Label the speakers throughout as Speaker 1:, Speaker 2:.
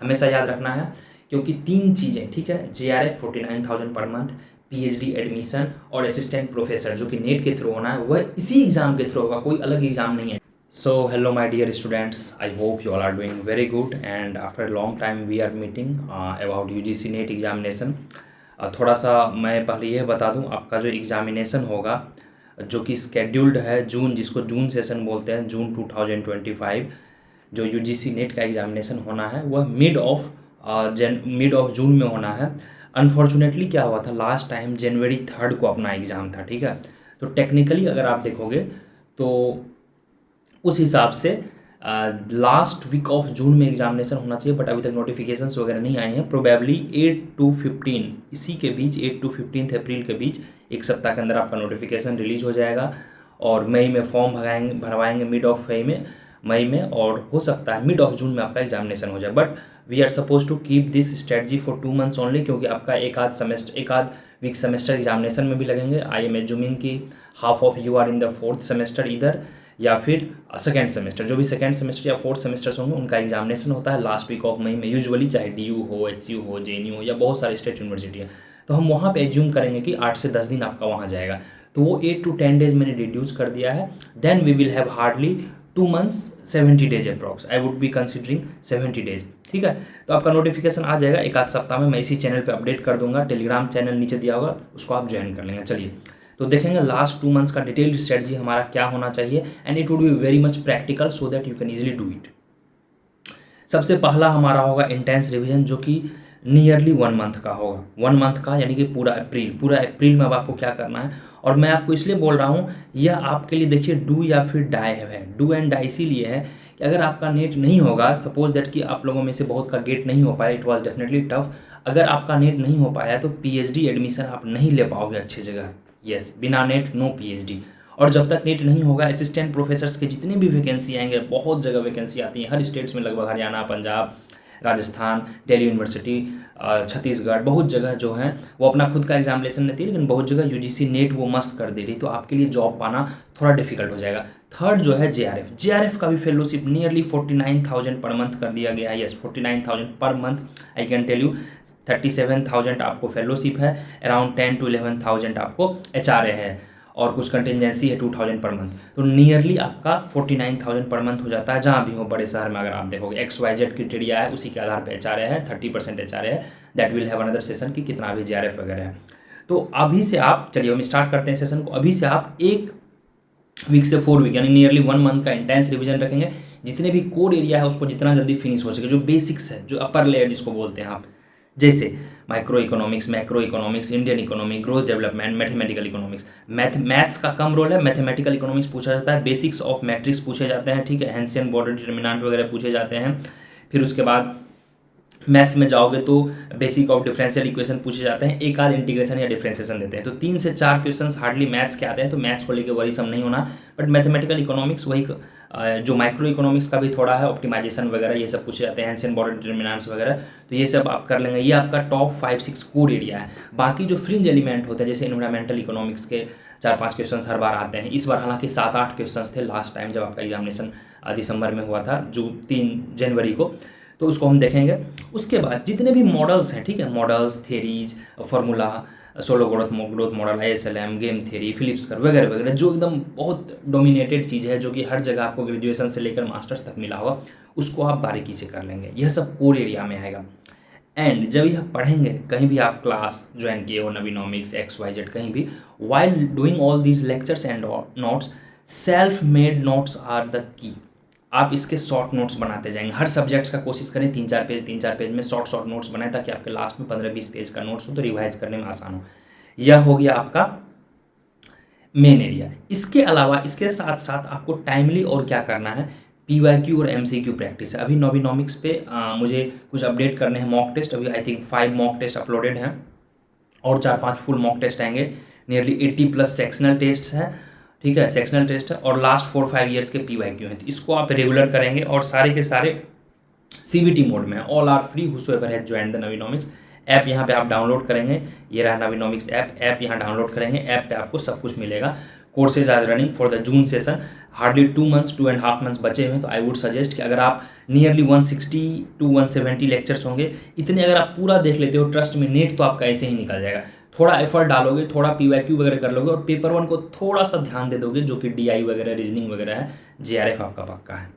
Speaker 1: हमेशा याद रखना है, क्योंकि 3 चीज़ें, ठीक है, JRF 49,000 per month, PhD admission और असिस्टेंट प्रोफेसर जो कि नेट के थ्रू होना है, वह इसी एग्ज़ाम के थ्रू होगा, कोई अलग एग्ज़ाम नहीं है। So hello my dear students, I hope you all are doing very good and after a long time we are meeting about UGC NET examination. थोड़ा सा मैं पहले यह बता दूं, आपका जो एग्ज़ामिनेशन होगा जो कि स्केड्यूल्ड है जून, जिसको जून सेशन बोलते हैं, जून 2025, जो UGC NET का एग्ज़ामिनेशन होना है वह मिड ऑफ जून में होना है। अनफॉर्चुनेटली क्या हुआ था, लास्ट टाइम जनवरी 3 को अपना एग्ज़ाम था, ठीक है। तो टेक्निकली अगर आप देखोगे तो उस हिसाब से लास्ट वीक ऑफ जून में एग्जामिनेशन होना चाहिए, बट अभी तक नोटिफिकेशंस वगैरह नहीं आए हैं। प्रोबेबली 8 to 15 इसी के बीच, 8 to 15 अप्रैल के बीच, एक सप्ताह के अंदर आपका नोटिफिकेशन रिलीज हो जाएगा और मई में फॉर्म भरवाएंगे मिड ऑफ मई में, और हो सकता है मिड ऑफ जून में आपका एग्जामिनेशन हो जाए। But we are suppose to keep this strategy for 2 months only, क्योंकि आपका एक आध वीक सेमेस्टर एग्जामिनेशन में भी लगेंगे। आई एम एज्यूमिंग कि half of you are in the 4th semester इधर, या फिर सेकेंड सेमेस्टर, जो भी सेकेंड सेमेस्टर या 4th सेमेस्टर्स होंगे उनका एग्जामिनेशन होता है लास्ट वीक ऑफ मई में यूजुअली, चाहे DU हो, HCU हो, JNU हो, या बहुत सारे स्टेट यूनिवर्सिटी है। तो हम वहाँ पे एज्यूम करेंगे कि 8 से 10 दिन आपका वहाँ जाएगा, तो वो 8 to 10 डेज मैंने रिड्यूस कर दिया है। Then we will have hardly 2 months 70 days approx, I would be considering 70 days, ठीक है। तो आपका नोटिफिकेशन आ जाएगा एक आध सप्ताह में, मैं इसी चैनल पे अपडेट कर दूंगा, टेलीग्राम चैनल नीचे दिया होगा, उसको आप ज्वाइन कर लेंगे। चलिए तो देखेंगे लास्ट 2 months का डिटेल्ड स्ट्रेटजी हमारा क्या होना चाहिए, and it would be very much practical so that you can easily do it. सबसे पहला हमारा होगा इंटेंस रिवीजन, जो कि नियरली 1 month का होगा, 1 month का, यानी कि पूरा अप्रैल में अब आपको क्या करना है। और मैं आपको इसलिए बोल रहा हूँ, यह आपके लिए देखिए डू या फिर डाई है। डू एंड डाई इसीलिए है कि अगर आपका नेट नहीं होगा, सपोज दैट कि आप लोगों में से बहुत का गेट नहीं हो पाया, इट वाज डेफिनेटली टफ, अगर आपका नेट नहीं हो पाया तो PhD एडमिशन आप नहीं ले पाओगे अच्छी जगह। यस, बिना नेट नो PhD। और जब तक नेट नहीं होगा, असिस्टेंट प्रोफेसर्स के जितने भी वैकेंसी आएंगे, बहुत जगह वैकेंसी आती है हर स्टेट्स में, लगभग हरियाणा, पंजाब, राजस्थान, दिल्ली यूनिवर्सिटी, छत्तीसगढ़, बहुत जगह जो हैं वो अपना खुद का एग्जामिनेशन देती है, लेकिन बहुत जगह UGC नेट वो मस्त कर दे रही, तो आपके लिए जॉब पाना थोड़ा डिफिकल्ट हो जाएगा। थर्ड जो है JRF का भी फेलोशिप नियरली 49,000 पर मंथ कर दिया गया है। Yes, 49,000 per month, I can tell you 37,000 आपको फेलोशिप है, अराउंड 10 to 11,000 आपको HRA है, और कुछ कंटिजेंसी है 2,000 पर मंथ, तो नियरली आपका 49,000 पर मंथ हो जाता है। जहाँ भी हो बड़े शहर में अगर आप देखोगे, XYZ क्राइटेरिया है, उसी के आधार पे HRA है, 30% HRA है। That will have another session कि कितना भी JRF वगैरह है। तो अभी से आप, चलिए हम स्टार्ट करते हैं सेशन को। अभी से आप 1 वीक से 4 वीक यानी नियरली 1 month का इंटेंस रिवीजन रखेंगे। जितने भी कोर एरिया है उसको जितना जल्दी फिनिश हो सके, जो बेसिक्स है, जो अपर लेयर जिसको बोलते हैं आप, जैसे micro economics, macro economics, Indian economy, growth development, mathematical economics. Maths का कम रोल है, मैथमेटिकल इकोनॉमिक्स पूछा जाता है, बेसिक्स ऑफ मैट्रिक्स पूछे जाते हैं, ठीक है, हेंसियन बॉर्डर डिटर्मिनेंट वगैरह पूछे जाते हैं। फिर उसके बाद मैथ्स में जाओगे तो बेसिक ऑफ डिफरेंशियल इक्वेशन पूछे जाते हैं, एक आध इंटीग्रेशन या डिफरेंशिएशन देते हैं। तो 3 से 4 क्वेश्चंस हार्डली मैथ्स के आते हैं, तो मैथ्स को लेकर वरी सब नहीं होना। बट मैथमेटिकल इकोनॉमिक्स वही जो माइक्रो इकोनॉमिक्स का भी थोड़ा है, ऑप्टिमाइजेशन वगैरह ये सब पूछे जाते हैं, हेंसियन बॉर्डर डिटर्मिनेंट्स वगैरह, तो ये सब आप कर लेंगे। ये आपका टॉप 5-6 कोर एरिया है। बाकी जो फ्रिंज एलिमेंट होते हैं, जैसे एनवायरमेंटल इकोनॉमिक्स के 4-5 क्वेश्चन हर बार आते हैं। इस बार हालांकि 7-8 क्वेश्चन थे लास्ट टाइम जब आपका एग्जामिनेशन दिसंबर में हुआ था, जो 3 जनवरी को, तो उसको हम देखेंगे। उसके बाद जितने भी मॉडल्स हैं, ठीक है, models, theories, formula, solo growth model, ISLM, game theory, Phillips curve वगैरह वगैरह, जो एकदम बहुत डोमिनेटेड चीज़ है, जो कि हर जगह आपको ग्रेजुएशन से लेकर मास्टर्स तक मिला होगा, उसको आप बारीकी से कर लेंगे। यह सब कोर एरिया में आएगा। एंड जब यह पढ़ेंगे, कहीं भी आप क्लास ज्वाइन किए हो, नवीनॉमिक्स, XYZ, कहीं भी, while doing all these lectures and notes, self made notes are the key. आप इसके शॉर्ट नोट्स बनाते जाएंगे। हर सब्जेक्ट्स का कोशिश करें 3-4 पेज में शॉर्ट नोट्स बनाएं, ताकि आपके लास्ट में 15-20 पेज का नोट्स हो तो रिवाइज करने में आसान हो। यह हो गया आपका मेन एरिया। इसके अलावा, इसके साथ साथ आपको टाइमली और क्या करना है, PYQ और MCQ प्रैक्टिस है। अभी नोविनॉमिक्स पे मुझे कुछ अपडेट करने हैं, मॉक टेस्ट। अभी I think 5 mock test uploaded हैं और 4-5 फुल मॉक टेस्ट आएंगे। नियरली 80+ सेक्शनल टेस्ट हैं, ठीक है, सेक्शनल टेस्ट है, और लास्ट 4-5 ईयर्स के PYQ हैं। तो इसको आप रेगुलर करेंगे, और सारे के सारे CBT मोड में, all are free, whosoever has joined the Navinomics app. यहाँ पे आप डाउनलोड करेंगे, ये रहा नवीनॉमिक्स ऐप यहाँ डाउनलोड करेंगे, ऐप पे आपको सब कुछ मिलेगा। Courses are running for the June session, hardly 2 months 2.5 months बचे हुए हैं। तो आई वुड सजेस्ट कि अगर आप नियरली 160 to 170 लेक्चर्स होंगे, इतने अगर आप पूरा देख लेते हो, ट्रस्ट में नेट तो आपका ऐसे ही निकल जाएगा। थोड़ा एफर्ट डालोगे, थोड़ा PYQ वगैरह कर लोगे और पेपर 1 को थोड़ा सा ध्यान दे दोगे, जो कि DI वगैरह रीजनिंग वगैरह है, JRF आपका पक्का है।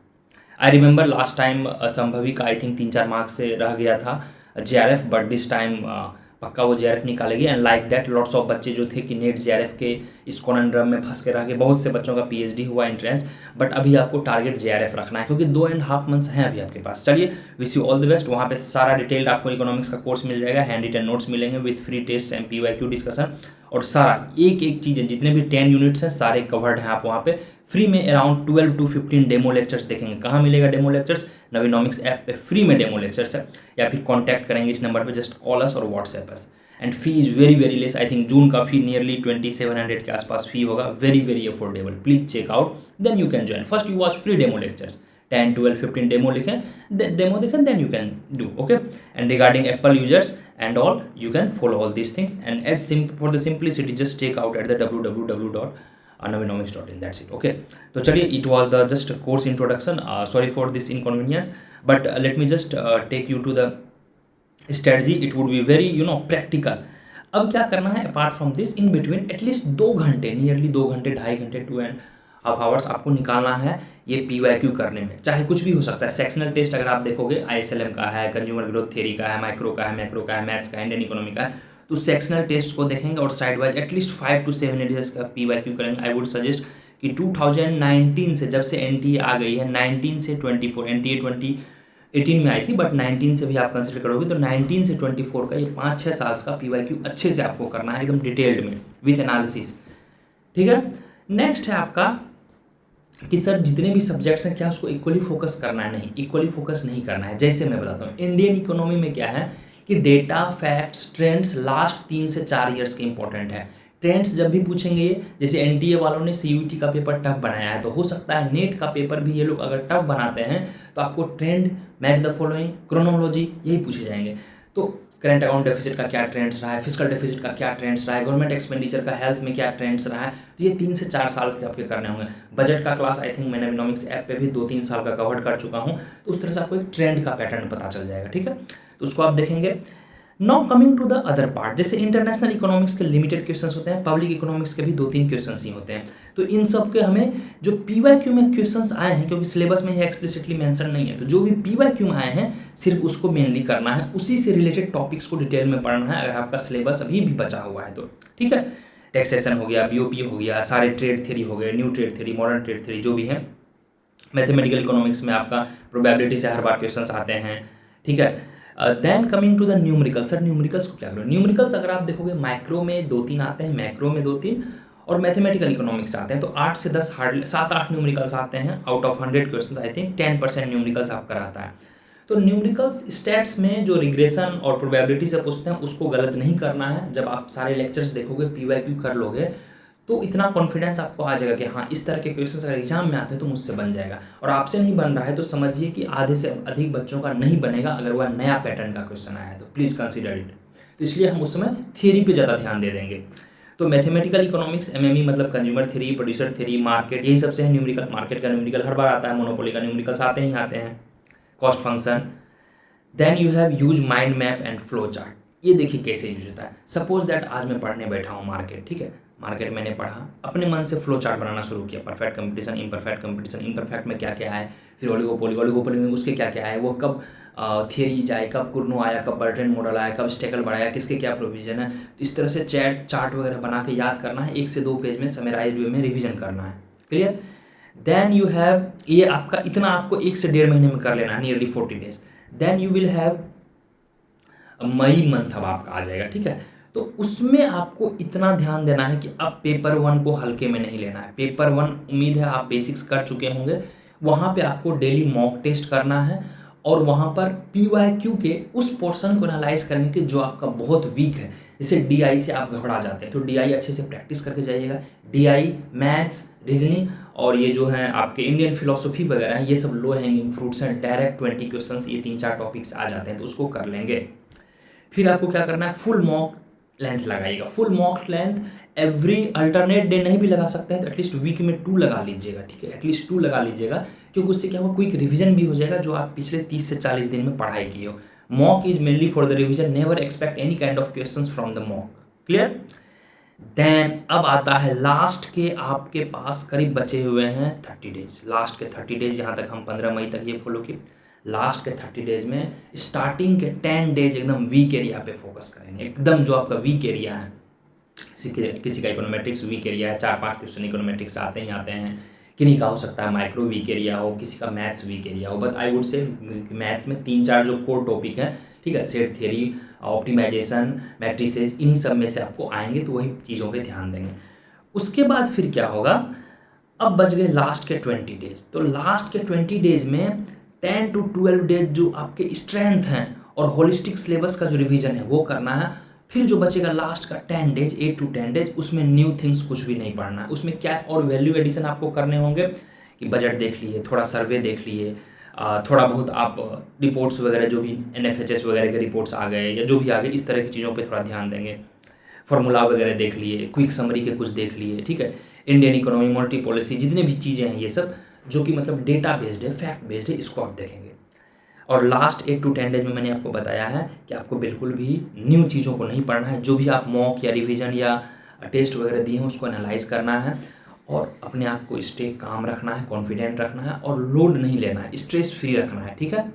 Speaker 1: I remember last time Shambhavi का आई थिंक 3-4 मार्क्स से रह गया था JRF, बट दिस टाइम पक्का वो JRF निकालेगी। And like that lots of बच्चे जो थे कि नेट JRF के इस कॉनड्रम में फंस के रह गए, बहुत से बच्चों का PhD हुआ एंट्रेंस, बट अभी आपको टारगेट JRF रखना है क्योंकि 2.5 मंथ्स हैं अभी आपके पास। चलिए, wish you all the best. वहाँ पे सारा डिटेल्ड आपको इकोनॉमिक्स का कोर्स मिल जाएगा, हैंड रिटन नोट्स मिलेंगे with free test and PYQ discussion, और सारा एक एक चीज़ें जितने भी 10 यूनिट्स हैं सारे कवर्ड हैं। आप वहाँ पे फ्री में अराउंड 12 to 15 डेमो लेक्चर्स देखेंगे। कहाँ मिलेगा डेमो लेक्चर्स? नवीनॉमिक्स ऐप पे फ्री में डेमो लेक्चर्स है, या फिर कॉन्टैक्ट करेंगे इस नंबर पे, जस्ट कॉल अस और WhatsApp us. And fee is very very less. I think June का फी नियरली 2700 के आसपास फी होगा, very very affordable. Please check out, then you can join. First you watch free demo lectures, 10, 12, 15 demo लिखें, demo देखें, then you can do, okay. And regarding Apple users and all, you can follow all these things, and for the simplicity just take out at the www.navinomics.in, that's it, okay। तो चलिए, it was the just course introduction, sorry for this inconvenience, but let me just take you to the strategy, it would be very practical। अब क्या करना है, apart from this, in between at least 2 घंटे, nearly 2 घंटे, 2.5 घंटे, 2.5 hours आपको निकालना है ये PYQ करने में। चाहे कुछ भी हो सकता है, सेक्शनल टेस्ट अगर आप देखोगे, ISLM का है, कंज्यूमर ग्रोथ थ्योरी का है, माइक्रो का है, मैक्रो का है, मैथ्स का है, इंडियन इकोनॉमी का है, तो सेक्शनल टेस्ट को देखेंगे और side wise at least 5 to 7 days का PYQ करेंगे। आई वुड सजेस्ट कि 2019 से, जब से NTA आ गई है, 19 से 24, NTA 2018 में आई थी, बट 19 से भी आप कंसिडर करोगे तो 19 से 24 का ये 5-6 साल का PYQ अच्छे से आपको करना है, एकदम डिटेल्ड में विथ एनालिसिस, ठीक है। नेक्स्ट है आपका कि सर जितने भी सब्जेक्ट्स हैं क्या उसको इक्वली फोकस करना है? नहीं, इक्वली फोकस नहीं करना है। जैसे मैं बताता हूँ, इंडियन इकोनॉमी में क्या है कि डेटा, फैक्ट्स, ट्रेंड्स लास्ट 3 से 4 ईयर्स के इंपॉर्टेंट है। ट्रेंड्स जब भी पूछेंगे ये, जैसे NTA वालों ने CUET का पेपर टफ बनाया है, तो हो सकता है नेट का पेपर भी ये लोग अगर टफ बनाते हैं तो आपको trend, match the following, chronology, यही पूछे जाएंगे। तो करंट अकाउंट डेफिसिट का क्या ट्रेंड्स रहा है, फिस्कल डेफिसिट का क्या ट्रेंड्स रहा है, गवर्नमेंट एक्सपेंडिचर का हेल्थ में क्या ट्रेंड्स रहा है, तो ये 3 से 4 साल के आपके करने होंगे। बजट का क्लास आई थिंक मैंने इकोनॉमिक्स ऐप पे भी 2-3 साल का कवर कर चुका हूँ, तो उस तरह से आपको एक ट्रेंड का पैटर्न पता चल जाएगा, ठीक है। तो उसको आप देखेंगे। Now coming to the other part, जैसे इंटरनेशनल इकोनॉमिक्स के लिमिटेड क्वेश्चंस होते हैं, पब्लिक इकोनॉमिक्स के भी 2-3 क्वेश्चंस ही होते हैं। तो इन सब के हमें जो PYQ में क्वेश्चंस आए हैं, क्योंकि सिलेबस में ये एक्सप्लिसिटली मेंशन नहीं है, तो जो भी PYQ में आए हैं सिर्फ उसको मेनली करना है, उसी से रिलेटेड टॉपिक्स को डिटेल में पढ़ना है, अगर आपका सिलेबस अभी भी बचा हुआ है तो, ठीक है। टैक्सेशन हो गया, BOP हो गया, सारे ट्रेड थ्योरी हो गए, new trade theory, modern trade theory, जो भी है। मैथमेटिकल इकोनॉमिक्स में आपका प्रोबेबिलिटी से हर बार क्वेश्चंस आते हैं, ठीक है। Then coming to the numerical, sir numericals को क्या करो? न्यूमेरिकल्स अगर आप देखोगे, माइक्रो में 2-3 आते हैं, मैक्रो में 2-3, और मैथमेटिकल इकोनॉमिक्स आते हैं, तो 8 से 10 हार्डली 7-8 न्यूमेरिकल्स आते हैं। Out of 100 question I think 10% numericals आपका रहता है। तो न्यूमेरिकल्स स्टैट्स में जो रिग्रेशन और प्रोबेबिलिटी से पूछते हैं उसको गलत नहीं करना है। जब आप सारे लेक्चर्स देखोगे, PYQ कर लोगे, तो इतना कॉन्फिडेंस आपको आ जाएगा कि हाँ, इस तरह के क्वेश्चंस अगर एग्जाम में आते हैं तो मुझसे बन जाएगा। और आपसे नहीं बन रहा है तो समझिए कि आधे से अधिक बच्चों का नहीं बनेगा अगर वह नया पैटर्न का क्वेश्चन आया है, तो प्लीज़ कंसिडर इट। तो इसलिए हम उस समय थियरी पे ज़्यादा ध्यान दे देंगे। तो मैथमेटिकल इकोनॉमिक्स, MME मतलब consumer theory, producer theory, market, यही सबसे है न्यूमेरिकल। मार्केट का न्यूमेरिकल हर बार आता है, मोनोपोली का न्यूमेरिकल्स आते हैं, cost function. Then you have use mind map and flow chart. ये देखिए कैसे यूज होता है। सपोज दैट आज मैं पढ़ने बैठा हूँ मार्केट, ठीक है, मार्केट मैंने पढ़ा, अपने मन से फ्लो चार्ट बनाना शुरू किया, perfect competition, imperfect competition, imperfect में क्या क्या है, फिर ओलिगोपोली में उसके क्या क्या है, वो कब थियरी जाए, कब कुर्नो आया, कब बर्टन मॉडल आया, कब स्टेकल बढ़ाया, किसके क्या प्रोविजन है। तो इस तरह से चार्ट वगैरह बना के याद करना है, 1 से 2 पेज में समराइज वे में रिविजन करना है, क्लियर। देन यू हैव, ये आपका इतना आपको 1 से 1.5 महीने में कर लेना है, nearly 40 days. Then you will have May month अब आपका आ जाएगा, ठीक है। तो उसमें आपको इतना ध्यान देना है कि अब पेपर 1 को हल्के में नहीं लेना है। पेपर 1 उम्मीद है आप बेसिक्स कर चुके होंगे, वहाँ पे आपको डेली मॉक टेस्ट करना है और वहाँ पर PYQ के उस पोर्शन को एनालाइज करेंगे कि जो आपका बहुत वीक है। जैसे DI से आप घबरा जाते हैं तो DI अच्छे से प्रैक्टिस करके जाइएगा। DI, मैथ्स, रीजनिंग और ये जो है आपके इंडियन फिलोसफी वगैरह हैं, ये सब लो हैंगिंग फ्रूट्स हैं, डायरेक्ट 20 क्वेश्चंस ये 3-4 टॉपिक्स आ जाते हैं, तो उसको कर लेंगे। फिर आपको क्या करना है, फुल मॉक लेंथ लगाइएगा। Full mock length every alternate day नहीं भी लगा सकते हैं तो एटलीस्ट वीक में 2 लगा लीजिएगा, ठीक है, एटलीस्ट 2 लगा लीजिएगा, क्योंकि उससे क्या होगा, क्विक रिवीजन भी हो जाएगा जो आप पिछले 30 से 40 दिन में पढ़ाई किए हो। Mock is mainly for the revision, never expect any kind of questions from the mock. Clear? Then अब आता है लास्ट के, आपके पास करीब बचे हुए हैं 30 डेज। लास्ट के 30 डेज, यहाँ तक हम 15 मई तक ये फॉलो किए। लास्ट के 30 डेज में स्टार्टिंग के 10 डेज एकदम वीक एरिया पे फोकस करेंगे, एकदम जो आपका वीक एरिया है। किसी का इकोनोमेट्रिक्स वीक एरिया है, 4-5 क्वेश्चन इकोनोमेट्रिक्स आते ही आते हैं, किन्हीं का हो सकता है माइक्रो वीक एरिया हो, किसी का मैथ्स वीक एरिया हो, but I would say maths में 3-4 जो कोर टॉपिक है, ठीक है, सेट थ्योरी, ऑप्टिमाइजेशन, मैट्रिसेस, इन्हीं सब में से आपको आएंगे, तो वही चीज़ों पे ध्यान देंगे। उसके बाद फिर क्या होगा, अब बच गए लास्ट के 20 डेज। तो लास्ट के 20 डेज में 10 to 12 डेज जो आपके स्ट्रेंथ हैं और होलिस्टिक सिलेबस का जो रिवीजन है वो करना है। फिर जो बचेगा लास्ट का 10 डेज, 8 to 10 डेज, उसमें न्यू थिंग्स कुछ भी नहीं पढ़ना है। उसमें क्या और वैल्यू एडिशन आपको करने होंगे कि बजट देख लिए, थोड़ा सर्वे देख लिए, थोड़ा बहुत आप रिपोर्ट्स वगैरह जो भी NFHS वगैरह के रिपोर्ट्स आ गए या जो भी आ गए, इस तरह की चीज़ों पे थोड़ा ध्यान देंगे। फार्मूला वगैरह देख लिए, क्विक समरी के कुछ देख लिए, ठीक है, इंडियन इकोनॉमी, मॉनेटरी पॉलिसी, जितने भी चीज़ें हैं ये सब जो कि मतलब डेटा बेस्ड है, फैक्ट बेस्ड है, इसको आप देखेंगे। और लास्ट 8 to 10 डेज में मैंने आपको बताया है कि आपको बिल्कुल भी न्यू चीज़ों को नहीं पढ़ना है। जो भी आप मॉक या रिवीजन या टेस्ट वगैरह दिए हैं उसको एनालाइज करना है और अपने आप को स्टे काम रखना है, कॉन्फिडेंट रखना है और लोड नहीं लेना है, स्ट्रेस फ्री रखना है, ठीक है।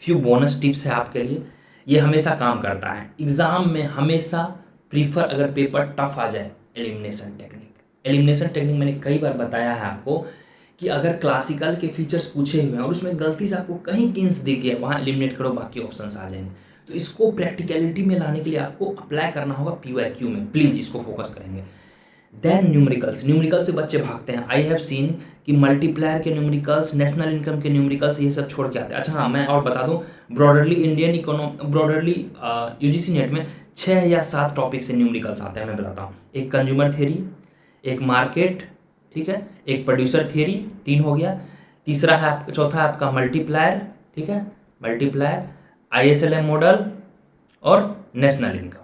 Speaker 1: फ्यू बोनस टिप्स है आपके लिए, ये हमेशा काम करता है एग्ज़ाम में। हमेशा प्रीफर, अगर पेपर टफ आ जाए, एलिमिनेशन टेक्निक। एलिमिनेशन टेक्निक मैंने कई बार बताया है आपको कि अगर क्लासिकल के फीचर्स पूछे हुए हैं और उसमें गलती से आपको कहीं किंस दिख गया, वहाँ एलिमिनेट करो, बाकी ऑप्शंस आ जाएंगे। तो इसको प्रैक्टिकलिटी में लाने के लिए आपको अप्लाई करना होगा PYQ में, प्लीज़ इसको फोकस करेंगे। देन न्यूमेरिकल्स, न्यूमेरिकल्स से बच्चे भागते हैं। आई हैव सीन कि मल्टीप्लायर के न्यूमेरिकल्स, नेशनल इनकम के न्यूमेरिकल्स, ये सब छोड़ के आते हैं। अच्छा हाँ, मैं और बता दूं, ब्रॉडरली UGC नेट में 6 या 7 टॉपिक से न्यूमेरिकल्स आते हैं, मैं बताता हूँ। एक कंज्यूमर थ्योरी, एक मार्केट, ठीक है, एक प्रोड्यूसर थियरी, 3 हो गया। तीसरा है आपका, चौथा है आपका मल्टीप्लायर, ठीक है, मल्टीप्लायर, ISLM मॉडल और नेशनल इनकम।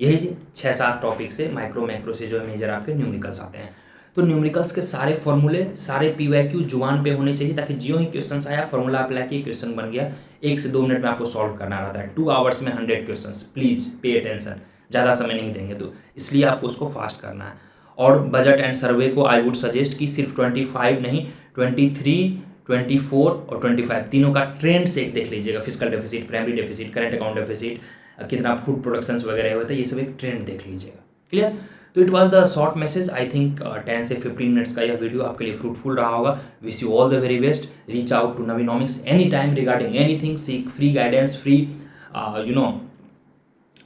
Speaker 1: यही 6-7 टॉपिक से, माइक्रो मैक्रो से जो है मेजर आपके न्यूमेरिकल्स आते हैं। तो न्यूमेरिकल्स के सारे फॉर्मूले, सारे PYQ जुबान पे होने चाहिए, ताकि जियो ही क्वेश्चन आया, फॉर्मूला अप्लाई किया, क्वेश्चन बन गया। 1 से 2 मिनट में आपको सॉल्व करना रहता है। 2 आवर्स में 100 क्वेश्चन, प्लीज़ पे अटेंशन, ज़्यादा समय नहीं देंगे, तो इसलिए आपको उसको फास्ट करना है। और बजट एंड सर्वे को आई वुड सजेस्ट कि सिर्फ 25 नहीं, 23, 24 और 25 तीनों का ट्रेंड से एक देख लीजिएगा। Fiscal deficit, primary deficit, current account deficit, कितना फूड प्रोडक्शंस वगैरह होता है, ये सब एक ट्रेंड देख लीजिएगा। क्लियर? तो it was the short message. I think 10 से 15 मिनट्स का यह वीडियो आपके लिए फ्रूटफुल रहा होगा। Wish you all the very best. Reach out to Navinomics any time regarding anything, seek free guidance, free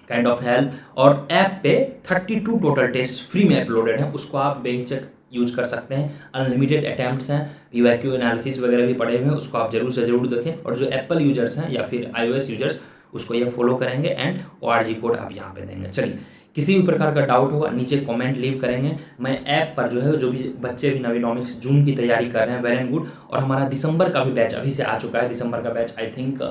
Speaker 1: kind of help. और app पे 32 total test free में अपलोडेड हैं, उसको आप बेहिचक यूज कर सकते हैं। अनलिमिटेड अटैम्प्ट्स हैं, PYQ एनालिसिस वगैरह भी पड़े हुए हैं, उसको आप जरूर से जरूर देखें। और जो एप्पल यूजर्स हैं या फिर iOS यूजर्स, उसको ये फॉलो करेंगे एंड ORG कोड आप यहाँ पे देंगे। चलिए, किसी भी प्रकार का डाउट होगा नीचे कमेंट लीव करेंगे। मैं ऐप पर जो है, जो भी बच्चे भी नवीनोमिक्स जून की तैयारी कर रहे हैं, वेल एंड गुड। और हमारा दिसंबर का भी बैच अभी से आ चुका है। दिसंबर का बैच आई थिंक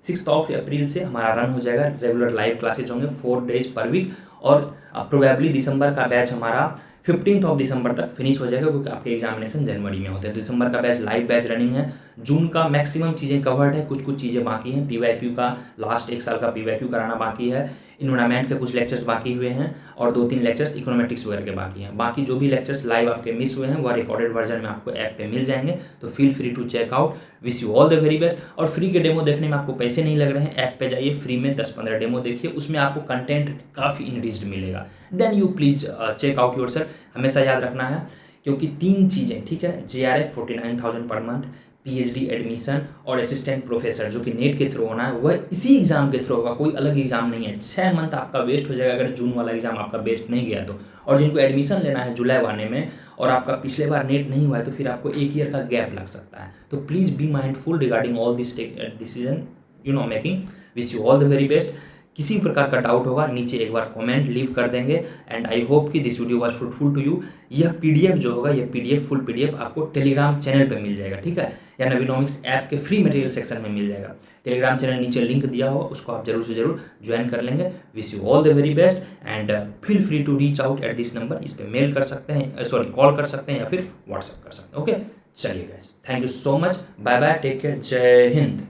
Speaker 1: 6 अप्रैल से हमारा रन हो जाएगा। रेगुलर लाइव क्लासेज होंगे 4 डेज पर वीक। और प्रोबेबली दिसंबर का बैच हमारा 15 दिसंबर तक फिनिश हो जाएगा, क्योंकि आपके एग्जामिनेशन जनवरी में होते हैं। दिसंबर का बैच लाइव बैच रनिंग है। जून का मैक्सिमम चीज़ें कवर्ड है, कुछ चीज़ें बाकी हैं। PYQ का लास्ट 1 साल का PYQ कराना बाकी है। इन्वायरमेंट के कुछ लेक्चर्स बाकी हुए हैं और 2-3 लेक्चर्स इकोनॉमेटिक्स वगैरह के बाकी हैं। बाकी जो भी लेक्चर्स लाइव आपके मिस हुए हैं वह रिकॉर्डेड वर्जन में आपको ऐप पे मिल जाएंगे, तो feel free to check out. Wish you all the very best. और फ्री के डेमो देखने में आपको पैसे नहीं लग रहे हैं, ऐप पे जाइए, फ्री में 10-15 डेमो देखिए, उसमें आपको कंटेंट काफ़ी इनरिच्ड मिलेगा। Then you please check out yourself. हमेशा याद रखना है, क्योंकि 3 चीज़ें, ठीक है, JRF 49,000 per month, PhD admission और असिस्टेंट प्रोफेसर जो कि नेट के थ्रू होना है, वह इसी एग्जाम के थ्रू होगा, कोई अलग एग्जाम नहीं है। 6 मंथ आपका वेस्ट हो जाएगा अगर जून वाला एग्जाम आपका बेस्ट नहीं गया तो। और जिनको एडमिशन लेना है जुलाई वाले में और आपका पिछले बार नेट नहीं हुआ है, तो फिर आपको 1 ईयर का गैप लग सकता है। तो please be mindful regarding all this decision making. Wish you all the very best. किसी भी प्रकार का डाउट होगा नीचे एक बार कमेंट लीव कर देंगे। एंड आई होप कि this video was fruitful to you. यह पीडीएफ जो होगा, यह पीडीएफ फुल पीडीएफ आपको टेलीग्राम चैनल पे मिल जाएगा, ठीक है, या नवीनोमिक्स ऐप के फ्री मटेरियल सेक्शन में मिल जाएगा। टेलीग्राम चैनल नीचे लिंक दिया हो, उसको आप जरूर से जरूर ज्वाइन कर लेंगे। Wish you all the very best and feel free to reach out at this number. इस पर मेल कर सकते हैं, सॉरी कॉल कर सकते हैं या फिर व्हाट्सएप कर सकते हैं। ओके, चलिए guys, thank you so much, bye bye, take care, जय हिंद।